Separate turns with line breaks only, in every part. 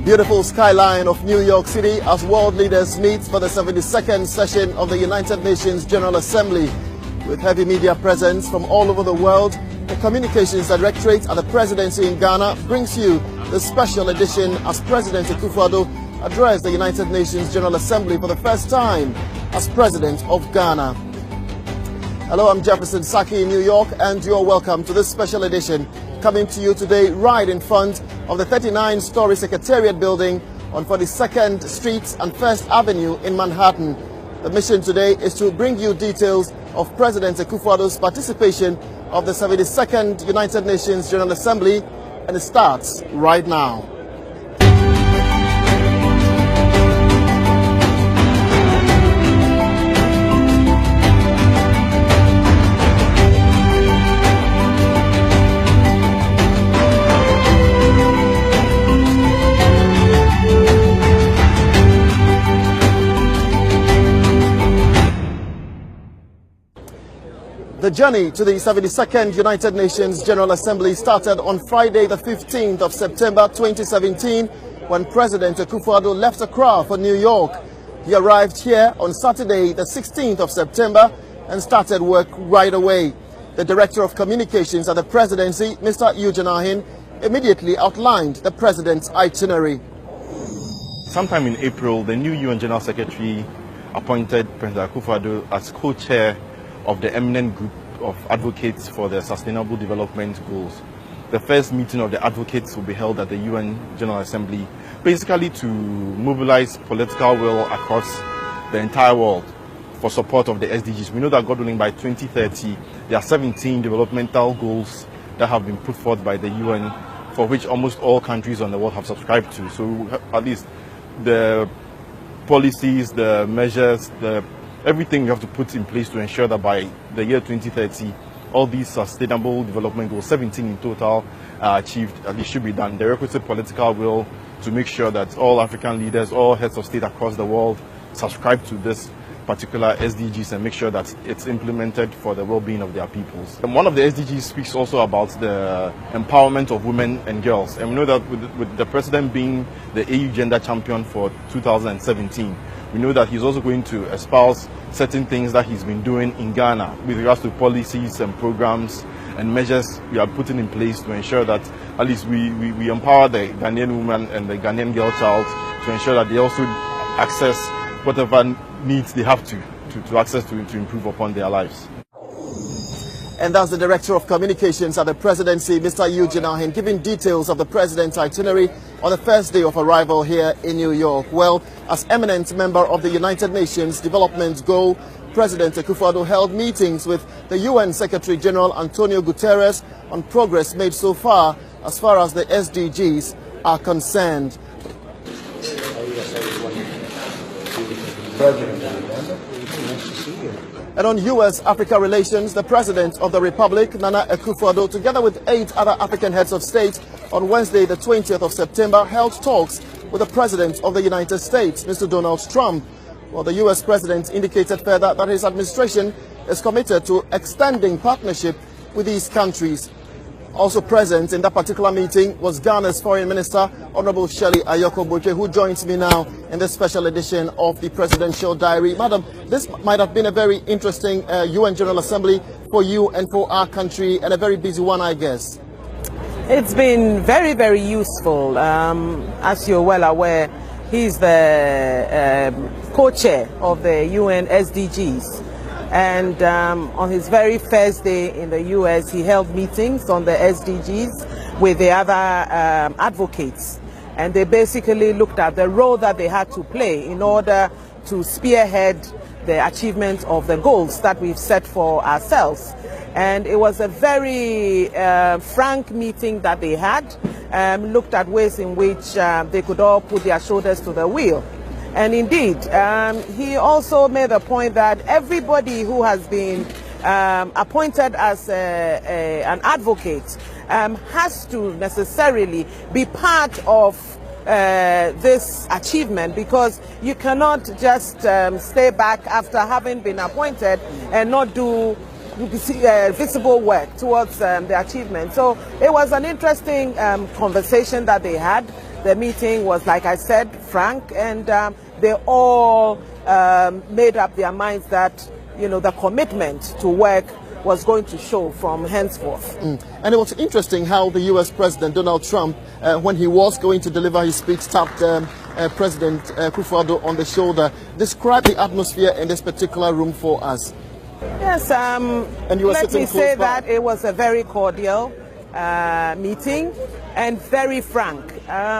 Beautiful skyline of New York City as world leaders meet for the 72nd session of the United Nations General Assembly. With heavy media presence from all over the world, the Communications Directorate at the Presidency in Ghana brings you the special edition as President Akufo-Addo addressed the United Nations General Assembly for the first time as President of Ghana. Hello, I'm Jefferson Saki in New York, and you're welcome to this special edition coming to you today right in front of the 39-story Secretariat building on 42nd Street and 1st Avenue in Manhattan. The mission today is to bring you details of President Akufo-Addo's participation of the 72nd United Nations General Assembly, and it starts right now. The journey to the 72nd United Nations General Assembly started on Friday the 15th of September 2017 when President Akufo-Addo left Accra for New York. He arrived here on Saturday the 16th of September and started work right away. The Director of Communications at the Presidency, Mr. Eugene Ahin, immediately outlined the President's itinerary.
Sometime in April, the new UN General Secretary appointed President Akufo-Addo as co-chair of the eminent group of advocates for the Sustainable Development Goals. The first meeting of the advocates will be held at the UN General Assembly, basically to mobilize political will across the entire world for support of the SDGs. We know that, God willing, by 2030, there are 17 developmental goals that have been put forth by the UN, for which almost all countries on the world have subscribed to. So at least the policies, the measures, everything we have to put in place to ensure that by the year 2030, all these sustainable development goals, 17 in total, are achieved. At least should be done. The requisite political will to make sure that all African leaders, all heads of state across the world subscribe to this particular SDGs and make sure that it's implemented for the well-being of their peoples. And one of the SDGs speaks also about the empowerment of women and girls. And we know that with the president being the AU Gender Champion for 2017, we know that he's also going to espouse certain things that he's been doing in Ghana with regards to policies and programs and measures we are putting in place to ensure that at least we empower the Ghanaian woman and the Ghanaian girl child to ensure that they also access whatever needs they have to access to improve upon their lives.
And that's the Director of Communications at the Presidency, Mr. Eugene Ahin, giving details of the President's itinerary on the first day of arrival here in New York. Well, as eminent member of the United Nations Development Goal, President Akufo-Addo held meetings with the UN Secretary General Antonio Guterres on progress made so far as the SDGs are concerned. And on U.S.-Africa relations, the President of the Republic, Nana Akufo-Addo, together with 8 other African heads of state, on Wednesday, the 20th of September, held talks with the President of the United States, Mr. Donald Trump. Well, the U.S. President indicated further that his administration is committed to extending partnership with these countries. Also present in that particular meeting was Ghana's Foreign Minister, Honorable Shirley Ayoko Boche, who joins me now in this special edition of the Presidential Diary. Madam, this might have been a very interesting UN General Assembly for you and for our country, and a very busy one, I guess.
It's been very, very useful. As you're well aware, he's the co-chair of the UN SDGs. And on his very first day in the US, he held meetings on the SDGs with the other advocates. And they basically looked at the role that they had to play in order to spearhead the achievement of the goals that we've set for ourselves. And it was a very frank meeting that they had, looked at ways in which they could all put their shoulders to the wheel. And indeed, he also made the point that everybody who has been appointed as an advocate has to necessarily be part of this achievement, because you cannot just stay back after having been appointed and not do visible work towards the achievement. So it was an interesting conversation that they had. The meeting was, like I said, frank, and they all made up their minds that, you know, the commitment to work was going to show from henceforth.
And it was interesting how the US President Donald Trump, when he was going to deliver his speech, tapped President Akufo-Addo on the shoulder. Describe the atmosphere in this particular room for us.
Yes,
and you were
let me say
by.
that it was a very cordial meeting and very frank.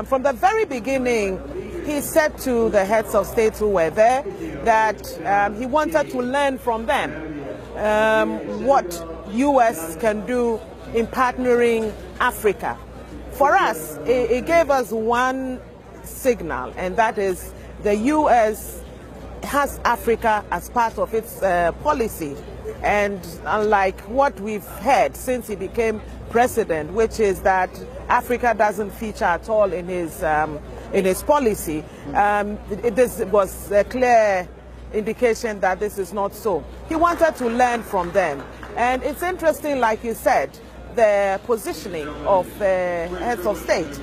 From the very beginning, he said to the heads of state who were there that he wanted to learn from them what US can do in partnering Africa. For us, it gave us one signal, and that is the US has Africa as part of its policy. And unlike what we've heard since he became president, which is that Africa doesn't feature at all in his policy, this was a clear indication that this is not so. He wanted to learn from them. And it's interesting, like you said, the positioning of the heads of state.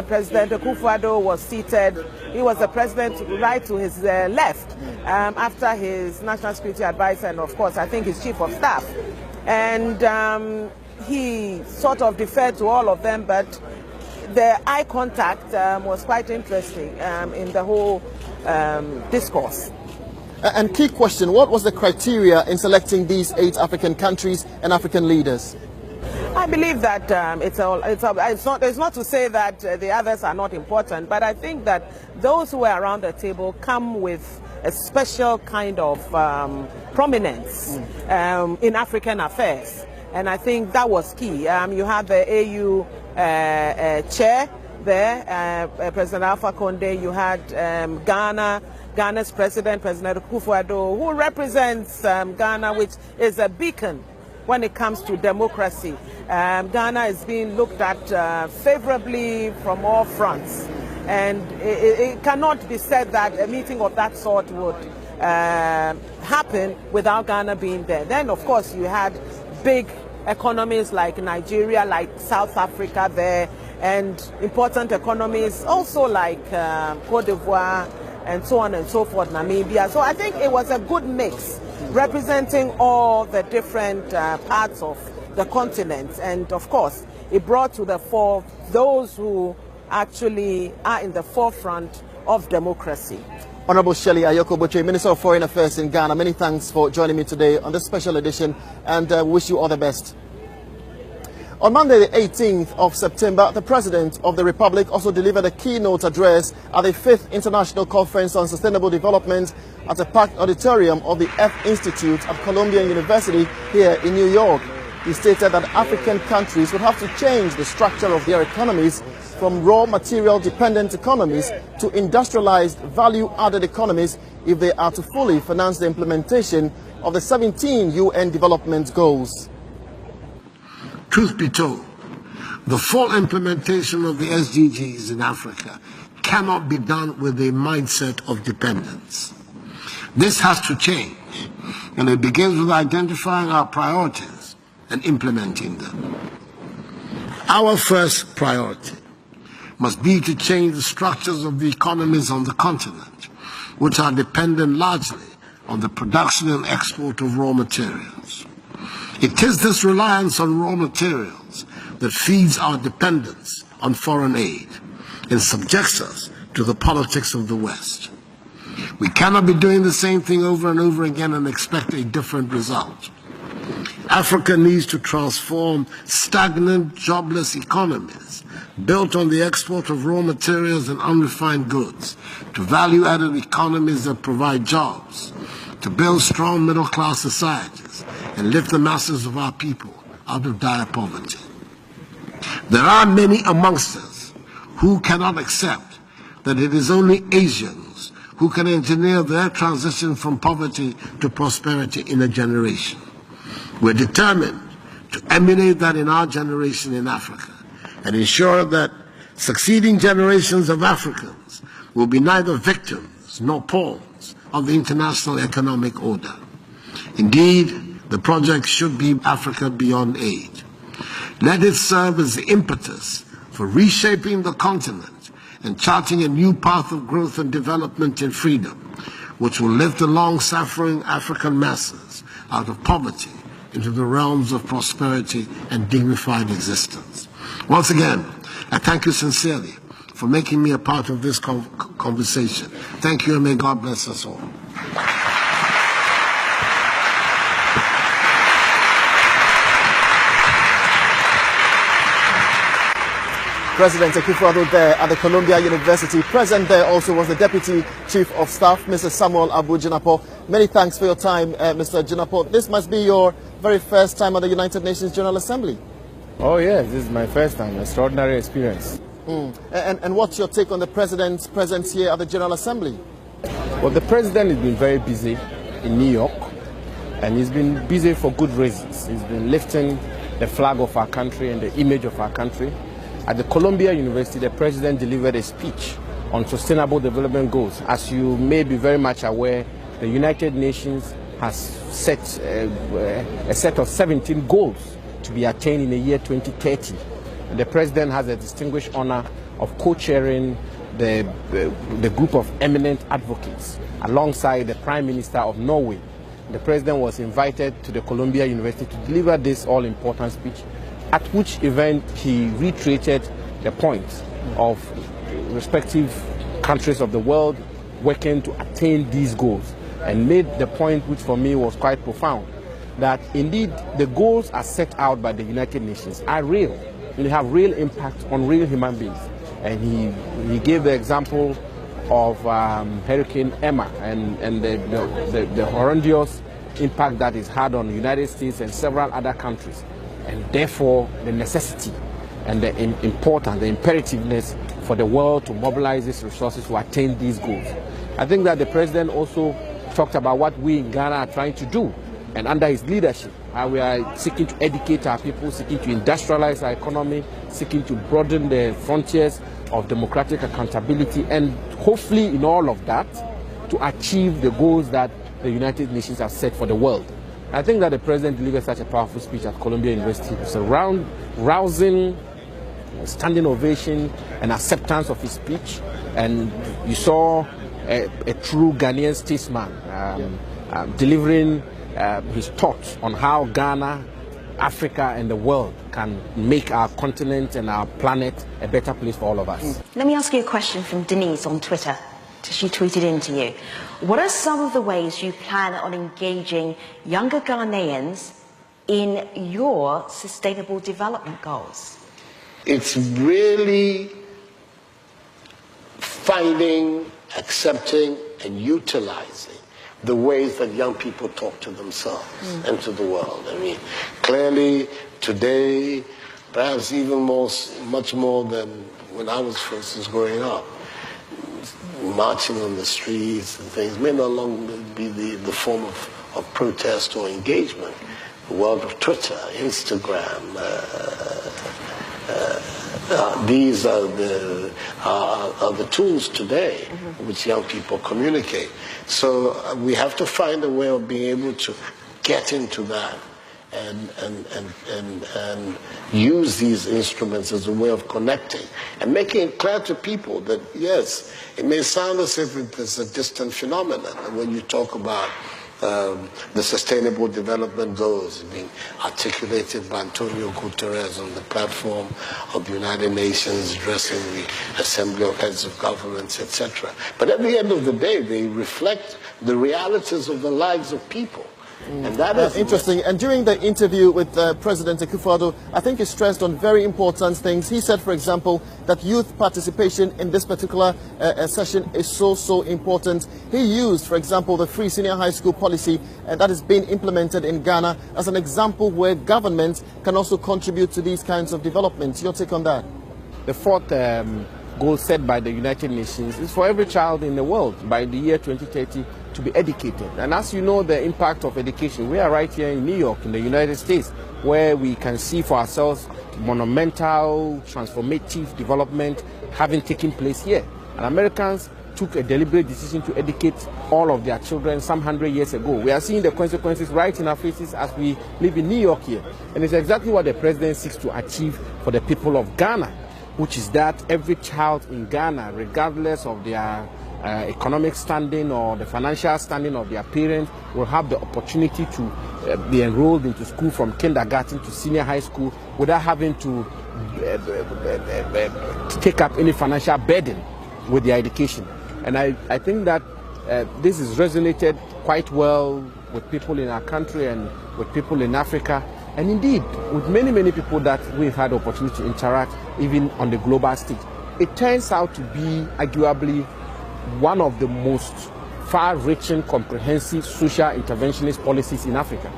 President Akufo-Addo was seated. He was the president right to his left after his national security advisor and, of course, I think his chief of staff. And he sort of deferred to all of them, but the eye contact was quite interesting in the whole discourse.
And key question, what was the criteria in selecting these 8 African countries and African leaders?
I believe that it's not to say that the others are not important, but I think that those who are around the table come with a special kind of prominence in African affairs, and I think that was key. You have the AU chair there, President Alpha Conde. You had Ghana's president, President Akufo-Addo, who represents Ghana, which is a beacon when it comes to democracy. Ghana is being looked at favorably from all fronts. And it cannot be said that a meeting of that sort would happen without Ghana being there. Then, of course, you had big economies like Nigeria, like South Africa there, and important economies also like Cote d'Ivoire, and so on and so forth, Namibia. So I think it was a good mix, representing all the different parts of the continent. And of course, it brought to the fore those who actually are in the forefront of democracy.
Honorable Shirley Ayorkor-Botchwey, Minister of Foreign Affairs in Ghana, many thanks for joining me today on this special edition, and wish you all the best. On Monday, the 18th of September, the President of the Republic also delivered a keynote address at the 5th International Conference on Sustainable Development at a packed auditorium of the F Institute at Columbia University here in New York. He stated that African countries would have to change the structure of their economies from raw material dependent economies to industrialized value-added economies if they are to fully finance the implementation of the 17 UN Development Goals.
Truth be told, the full implementation of the SDGs in Africa cannot be done with a mindset of dependence. This has to change, and it begins with identifying our priorities and implementing them. Our first priority must be to change the structures of the economies on the continent, which are dependent largely on the production and export of raw materials. It is this reliance on raw materials that feeds our dependence on foreign aid and subjects us to the politics of the West. We cannot be doing the same thing over and over again and expect a different result. Africa needs to transform stagnant, jobless economies built on the export of raw materials and unrefined goods to value-added economies that provide jobs, to build strong middle-class societies and lift the masses of our people out of dire poverty. There are many amongst us who cannot accept that it is only Asians who can engineer their transition from poverty to prosperity in a generation. We're determined to emulate that in our generation in Africa and ensure that succeeding generations of Africans will be neither victims nor pawns of the international economic order. Indeed, the project should be Africa Beyond Aid. Let it serve as the impetus for reshaping the continent and charting a new path of growth and development and freedom, which will lift the long-suffering African masses out of poverty into the realms of prosperity and dignified existence. Once again, I thank you sincerely for making me a part of this conversation. Thank you, and may God bless us all.
President Akufo-Addo there at the Columbia University. Present there also was the Deputy Chief of Staff, Mr. Samuel Abu Jinapor. Many thanks for your time, Mr. Jinapor. This must be your very first time at the United Nations General Assembly.
Oh yes, this is my first time. Extraordinary experience.
And what's your take on the President's presence here at the General Assembly?
Well, the President has been very busy in New York, and he's been busy for good reasons. He's been lifting the flag of our country and the image of our country. At the Columbia University, the President delivered a speech on sustainable development goals. As you may be very much aware, the United Nations has set a set of 17 goals to be attained in the year 2030. And the President has a distinguished honor of co-chairing the group of eminent advocates alongside the Prime Minister of Norway. The President was invited to the Columbia University to deliver this all-important speech, at which event he reiterated the point of respective countries of the world working to attain these goals, and made the point, which for me was quite profound, that indeed the goals are set out by the United Nations are real, and they have real impact on real human beings. And he gave the example of Hurricane Emma and the horrendous impact that it's had on the United States and several other countries, and therefore the necessity and the importance, the imperativeness for the world to mobilize its resources to attain these goals. I think that the President also talked about what we in Ghana are trying to do, and under his leadership, we are seeking to educate our people, seeking to industrialize our economy, seeking to broaden the frontiers of democratic accountability, and hopefully in all of that to achieve the goals that the United Nations have set for the world. I think that the President delivered such a powerful speech at Columbia University. It was a rousing, standing ovation and acceptance of his speech, and you saw a true Ghanaian statesman delivering his thoughts on how Ghana, Africa and the world can make our continent and our planet a better place for all of us.
Let me ask you a question from Denise on Twitter. She tweeted into you. What are some of the ways you plan on engaging younger Ghanaians in your sustainable development goals?
It's really finding, accepting and utilizing the ways that young people talk to themselves and to the world. I mean, clearly today, perhaps even much more than when I was first growing up, marching on the streets and things may no longer be the form of protest or engagement. The world of Twitter, Instagram, these are the tools today which young people communicate. So we have to find a way of being able to get into that and use these instruments as a way of connecting and making it clear to people that, yes, it may sound as if it is a distant phenomenon. And when you talk about the Sustainable Development Goals being articulated by Antonio Guterres on the platform of the United Nations, addressing the Assembly of Heads of Governments, etc. But at the end of the day, they reflect the realities of the lives of people. And that is
interesting. And during the interview with President Akufo-Addo, I think he stressed on very important things. He said, for example, that youth participation in this particular session is so important. He used, for example, the free senior high school policy that is being implemented in Ghana as an example where government can also contribute to these kinds of developments. Your take on that?
The fourth goal set by the United Nations is for every child in the world by the year 2030 to be educated. And as you know, the impact of education, we are right here in New York, in the United States, where we can see for ourselves monumental, transformative development having taken place here. And Americans took a deliberate decision to educate all of their children some 100 years ago. We are seeing the consequences right in our faces as we live in New York here. And it's exactly what the President seeks to achieve for the people of Ghana. which is that every child in Ghana, regardless of their economic standing or the financial standing of their parents, will have the opportunity to be enrolled into school from kindergarten to senior high school without having to take up any financial burden with their education. And I think that this has resonated quite well with people in our country and with people in Africa, and indeed with many, many people that we've had the opportunity to interact even on the global stage. It turns out to be arguably one of the most far-reaching, comprehensive social interventionist policies in Africa.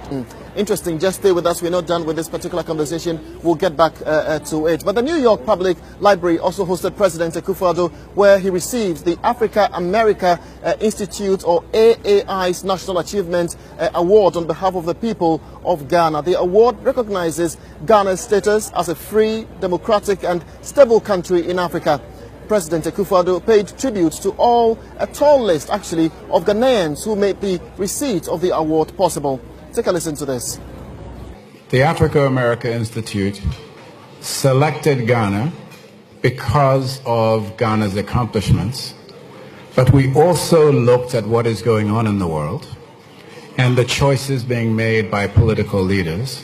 Interesting. Just stay with us. We're not done with this particular conversation. We'll get back to it. But the New York Public Library also hosted President Akufo-Addo, where he received the Africa America Institute, or AAI's National Achievement Award on behalf of the people of Ghana. The award recognizes Ghana's status as a free, democratic and stable country in Africa. President Akufo-Addo paid tribute to a tall list actually of Ghanaians who made the receipt of the award possible. Take a listen to this.
The Africa America Institute selected Ghana because of Ghana's accomplishments, but we also looked at what is going on in the world and the choices being made by political leaders,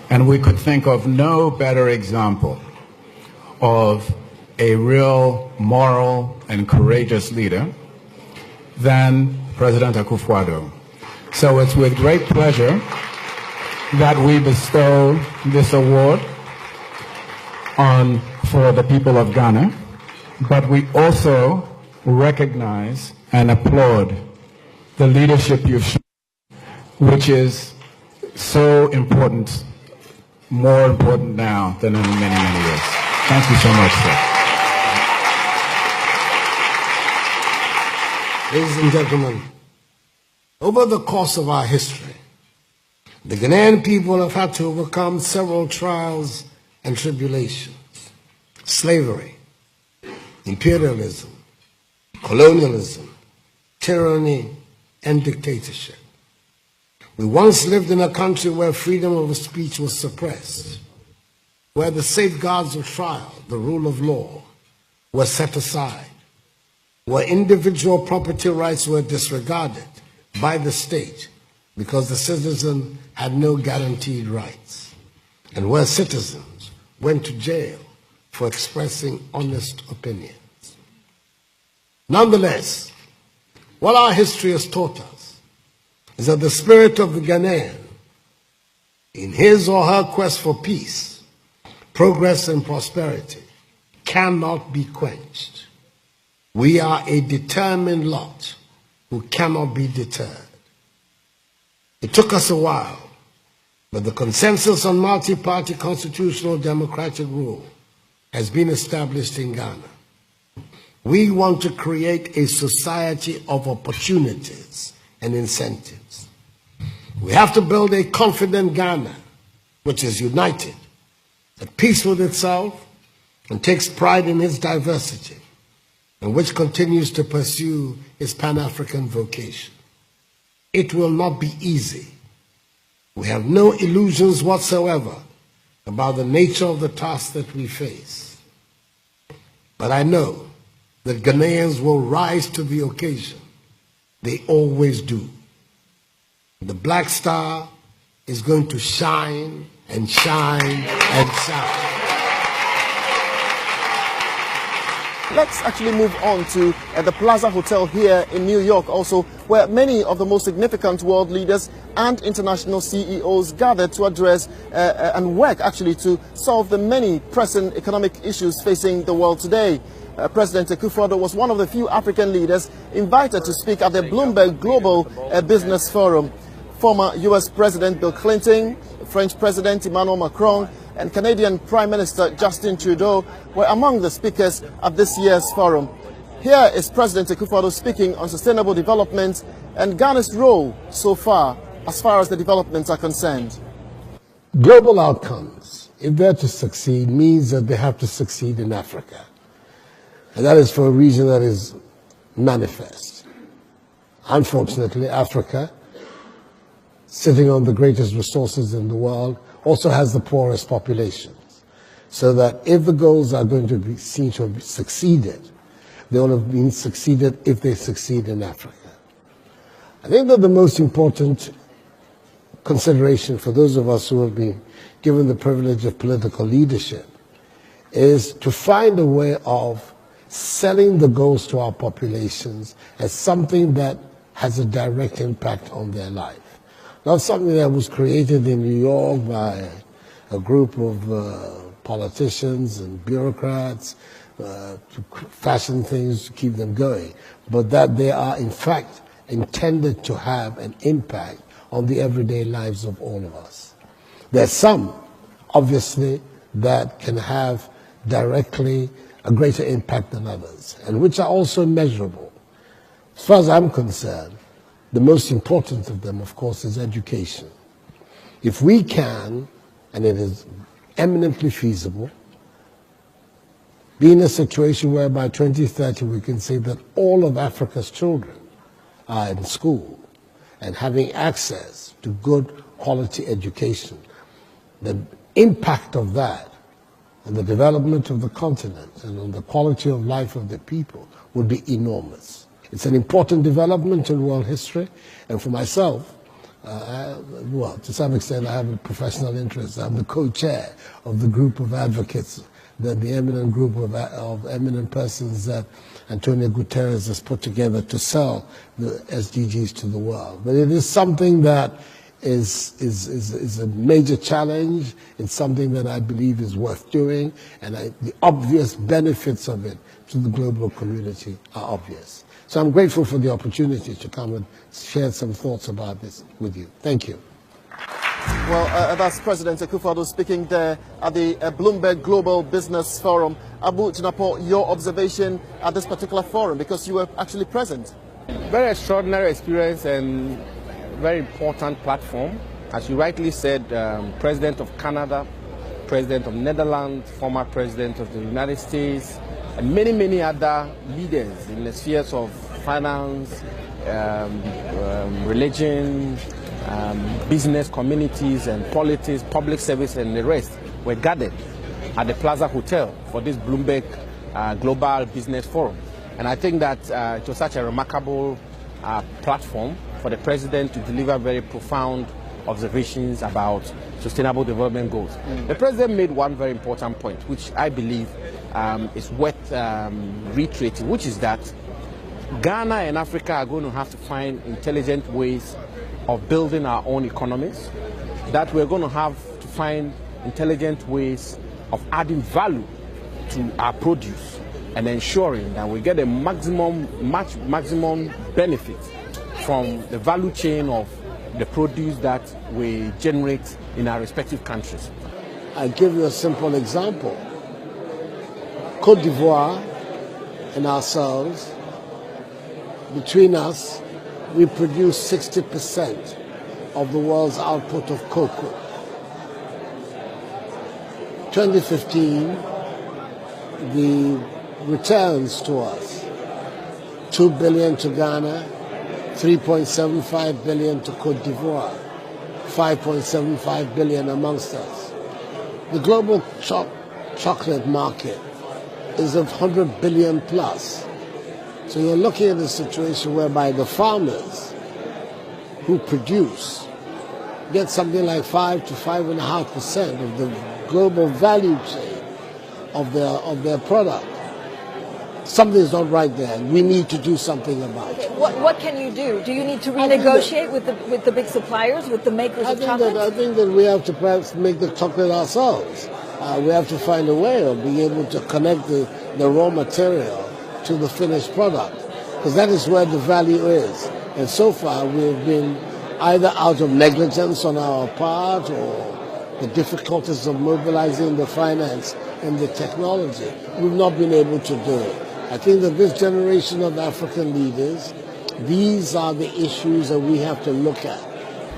and we could think of no better example of a real moral and courageous leader than President Akufo-Addo. So it's with great pleasure that we bestow this award for the people of Ghana, but we also recognize and applaud the leadership you've shown, which is so important, more important now than in many, many years. Thank you so much, sir.
Ladies and gentlemen, over the course of our history, the Ghanaian people have had to overcome several trials and tribulations. Slavery, imperialism, colonialism, tyranny, and dictatorship. We once lived in a country where freedom of speech was suppressed, where the safeguards of trial, the rule of law, were set aside, where individual property rights were disregarded by the state because the citizen had no guaranteed rights, and where citizens went to jail for expressing honest opinions. Nonetheless, what our history has taught us is that the spirit of the Ghanaian, in his or her quest for peace, progress and prosperity, cannot be quenched. We are a determined lot who cannot be deterred. It took us a while, but the consensus on multi-party constitutional democratic rule has been established in Ghana. We want to create a society of opportunities and incentives. We have to build a confident Ghana, which is united, at peace with itself, and takes pride in its diversity, and which continues to pursue its Pan-African vocation. It will not be easy. We have no illusions whatsoever about the nature of the task that we face. But I know that Ghanaians will rise to the occasion. They always do. The Black Star is going to shine and shine and shine.
Let's actually move on to the Plaza Hotel here in New York also, where many of the most significant world leaders and international CEOs gathered to address and work actually to solve the many pressing economic issues facing the world today. President Akufo-Addo was one of the few African leaders invited to speak at the Bloomberg Global Business Forum. Former US President Bill Clinton, French President Emmanuel Macron, and Canadian Prime Minister Justin Trudeau were among the speakers at this year's forum. Here is President Akufo-Addo speaking on sustainable development and Ghana's role so far as the developments are concerned.
Global outcomes, if they're to succeed, means that they have to succeed in Africa. And that is for a reason that is manifest. Unfortunately, Africa, sitting on the greatest resources in the world, also has the poorest populations. so that if the goals are going to be seen to have succeeded, they will have been succeeded if they succeed in Africa. I think that the most important consideration for those of us who have been given the privilege of political leadership is to find a way of selling the goals to our populations as something that has a direct impact on their life. Not something that was created in New York by a group of politicians and bureaucrats to fashion things to keep them going, but that they are in fact intended to have an impact on the everyday lives of all of us. There's some, obviously, that can have directly a greater impact than others, and which are also measurable. As far as I'm concerned, the most important of them, of course, is education. If we can, and it is eminently feasible, be in a situation where by 2030 we can say that all of Africa's children are in school and having access to good quality education, the impact of that on the development of the continent and on the quality of life of the people would be enormous. It's an important development in world history, and for myself, well, to some extent I have a professional interest. I'm the co-chair of the group of advocates, the eminent group of eminent persons that Antonio Guterres has put together to sell the SDGs to the world. But it is something that is a major challenge. It's something that I believe is worth doing, and the obvious benefits of it to the global community are obvious. So I'm grateful for the opportunity to come and share some thoughts about this with you. Thank you.
Well, that's President Akufo-Addo speaking there at the Bloomberg Global Business Forum. Abu Jinapor, your observation at this particular forum, because you were actually present.
Very extraordinary experience and very important platform. As you rightly said, President of Canada, President of Netherlands, former President of the United States, and many, many other leaders in the spheres of finance, religion, business communities and politics, public service and the rest were gathered at the Plaza Hotel for this Bloomberg Global Business Forum. And I think that it was such a remarkable platform for the President to deliver very profound observations about sustainable development goals. The President made one very important point, which I believe is worth reiterating, which is that Ghana and Africa are going to have to find intelligent ways of building our own economies, that we're going to have to find intelligent ways of adding value to our produce and ensuring that we get a maximum benefit from the value chain of the produce that we generate in our respective countries.
I'll give you a simple example. Côte d'Ivoire and ourselves, between us, we produce 60% of the world's output of cocoa. 2015, the returns to us, 2 billion to Ghana, 3.75 billion to Côte d'Ivoire, 5.75 billion amongst us. The global chocolate market is of 100 billion plus. So you're looking at a situation whereby the farmers who produce get something like 5 to 5.5% of the global value chain of their product. Something is not right there, and we need to do something about it.
What can you do? Do you need to renegotiate with the big suppliers, with the makers of chocolate?
I think that we have to perhaps make the chocolate ourselves. We have to find a way of being able to connect the raw material to the finished product, because that is where the value is. And so far we've been either out of negligence on our part or the difficulties of mobilizing the finance and the technology. We've not been able to do it. I think that this generation of African leaders, these are the issues that we have to look at.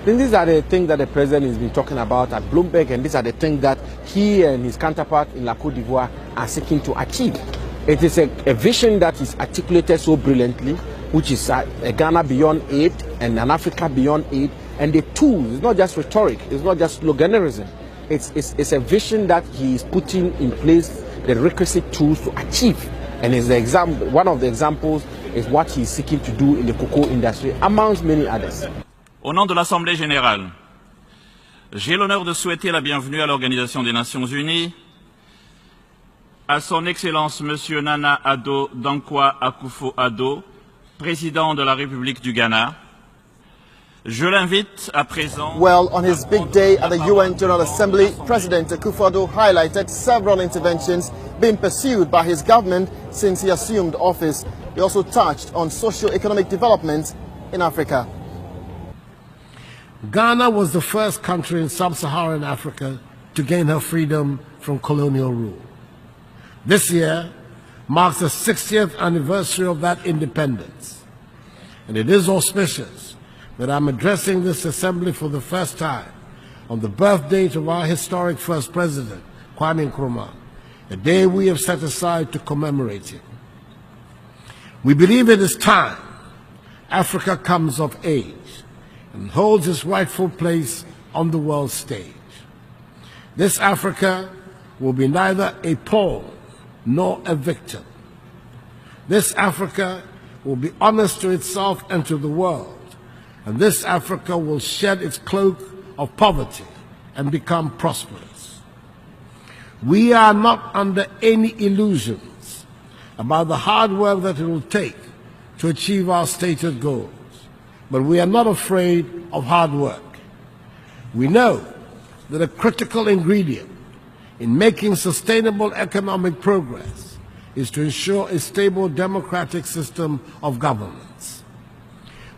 These are the things that the President has been talking about at Bloomberg, and these are the things that he and his counterpart in La Côte d'Ivoire are seeking to achieve. It is a vision that is articulated so brilliantly, which is a Ghana beyond aid and an Africa beyond aid. And the tools, it's not just rhetoric, it's not just sloganism. it's a vision that he is putting in place the requisite tools to achieve. And one of the examples is what he is seeking to do in the cocoa industry, amongst many others.
Au nom de l'Assemblée générale, j'ai l'honneur de souhaiter la bienvenue à l'Organisation des Nations Unies à son Excellence Monsieur Nana Addo Dankwa Akufo-Addo, président de la République du Ghana. Je l'invite à présent.
Well, on his big day at the UN General Assembly, President Akufo-Addo highlighted several interventions being pursued by his government since he assumed office. He also touched on socio-economic development in Africa.
Ghana was the first country in sub-Saharan Africa to gain her freedom from colonial rule. This year marks the 60th anniversary of that independence, and it is auspicious that I'm addressing this assembly for the first time on the birth date of our historic first president, Kwame Nkrumah, a day we have set aside to commemorate him. We believe it is time Africa comes of age and holds its rightful place on the world stage. This Africa will be neither a pawn nor a victim. This Africa will be honest to itself and to the world, and this Africa will shed its cloak of poverty and become prosperous. We are not under any illusions about the hard work that it will take to achieve our stated goals, but we are not afraid of hard work. We know that a critical ingredient in making sustainable economic progress is to ensure a stable democratic system of governance.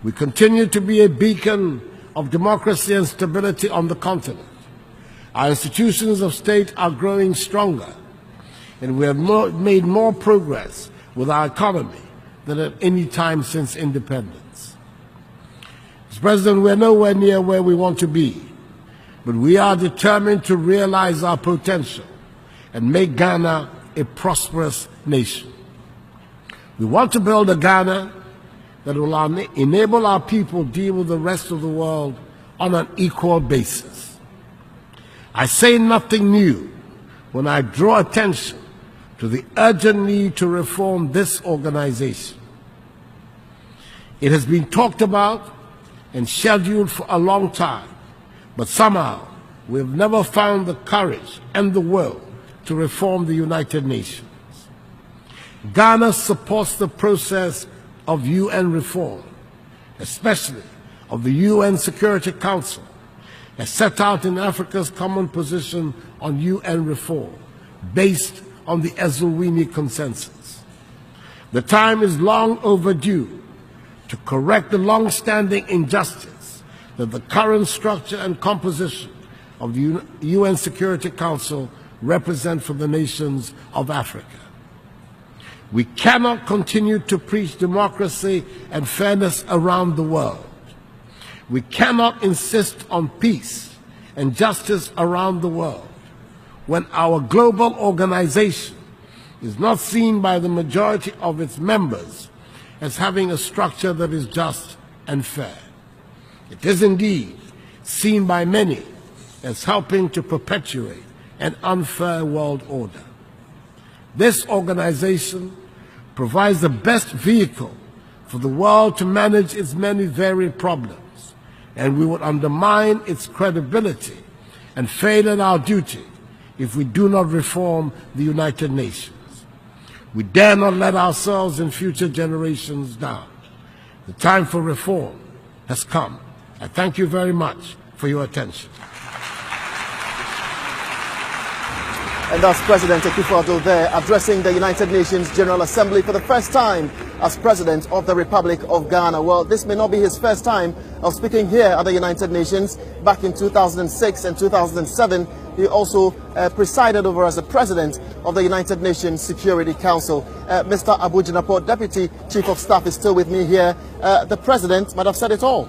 We continue to be a beacon of democracy and stability on the continent. Our institutions of state are growing stronger, and we have made more progress with our economy than at any time since independence. Mr. President, we are nowhere near where we want to be, but we are determined to realize our potential and make Ghana a prosperous nation. We want to build a Ghana that will enable our people to deal with the rest of the world on an equal basis. I say nothing new when I draw attention to the urgent need to reform this organization. It has been talked about and scheduled for a long time, but somehow we have never found the courage and the will to reform the United Nations. Ghana supports the process of UN reform, especially of the UN Security Council, as set out in Africa's common position on UN reform, based on the Eswatini Consensus. The time is long overdue to correct the long-standing injustice that the current structure and composition of the UN Security Council represent for the nations of Africa. We cannot continue to preach democracy and fairness around the world. We cannot insist on peace and justice around the world when our global organization is not seen by the majority of its members as having a structure that is just and fair. It is indeed seen by many as helping to perpetuate an unfair world order. This organization provides the best vehicle for the world to manage its many varied problems, and we would undermine its credibility and fail in our duty if we do not reform the United Nations. We dare not let ourselves and future generations down. The time for reform has come. I thank you very much for your attention.
And that's President Akufo-Addo there addressing the United Nations General Assembly for the first time as President of the Republic of Ghana. Well, this may not be his first time of speaking here at the United Nations. Back in 2006 and 2007, he also presided over as the President of the United Nations Security Council. Mr. Abu Jinapor, Deputy Chief of Staff, is still with me here. The President might have said it all.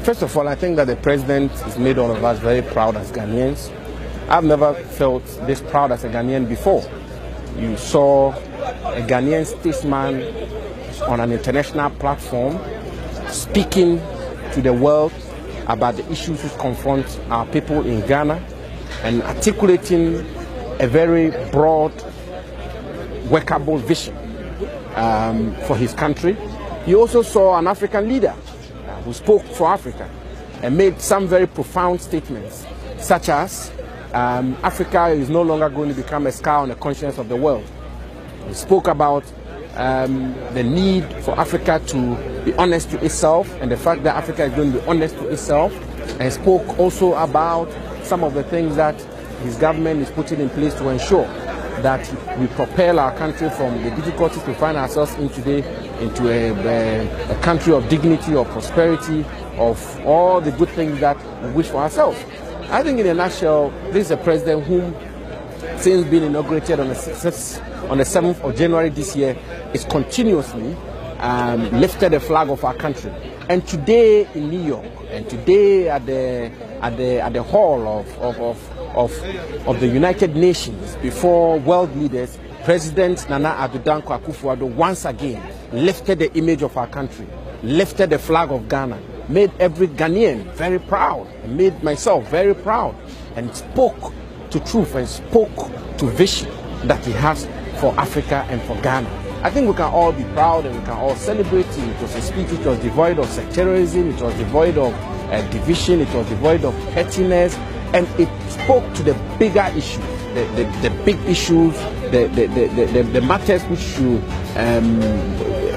First of all, I think that the President has made all of us very proud as Ghanaians. I've never felt this proud as a Ghanaian before. You saw a Ghanaian statesman on an international platform speaking to the world about the issues which confront our people in Ghana. and articulating a very broad, workable vision for his country. He also saw an African leader who spoke for Africa and made some very profound statements, such as Africa is no longer going to become a scar on the conscience of the world. He spoke about the need for Africa to be honest to itself, and the fact that Africa is going to be honest to itself, and spoke also about some of the things that his government is putting in place to ensure that we propel our country from the difficulties we find ourselves in today into a country of dignity, of prosperity, of all the good things that we wish for ourselves. I think in a nutshell, this is a president whom, since being inaugurated on the 7th of January this year, is continuously lifted the flag of our country. And today in New York, and today at the hall of the United Nations before world leaders, President Nana Addo Dankwa Akufo-Addo once again lifted the image of our country, lifted the flag of Ghana, made every Ghanaian very proud, and made myself very proud, and spoke to truth and spoke to vision that he has for Africa and for Ghana. I think we can all be proud and we can all celebrate him. It was a speech which was devoid of sectarianism, it was devoid of division, it was devoid of pettiness, and it spoke to the bigger issues, the big issues, the matters which should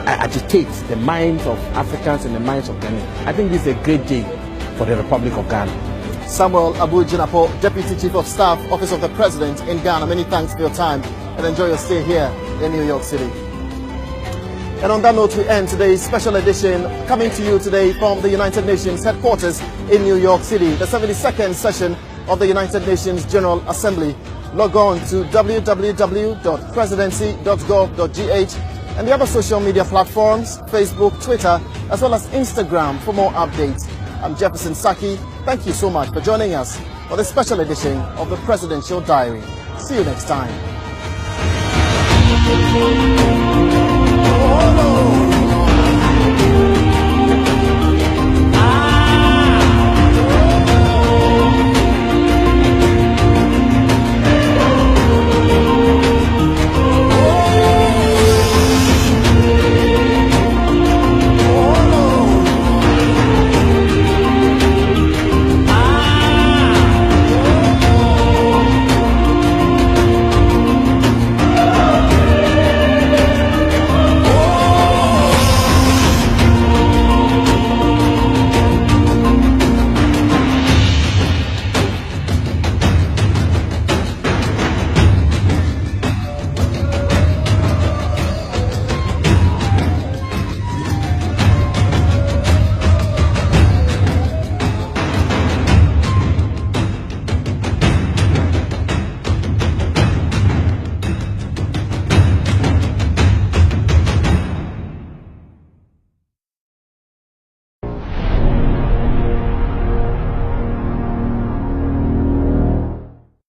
agitate the minds of Africans and the minds of Ghanaians. I think this is a great day for the Republic of Ghana.
Samuel Abu Jinapor, Deputy Chief of Staff, Office of the President in Ghana, many thanks for your time and enjoy your stay here in New York City. And on that note, we end today's special edition, coming to you today from the United Nations headquarters in New York City, the 72nd session of the United Nations General Assembly. Log on to www.presidency.gov.gh and the other social media platforms, Facebook, Twitter, as well as Instagram for more updates. I'm Jefferson Saki. Thank you so much for joining us for this special edition of the Presidential Diary. See you next time. Oh, no.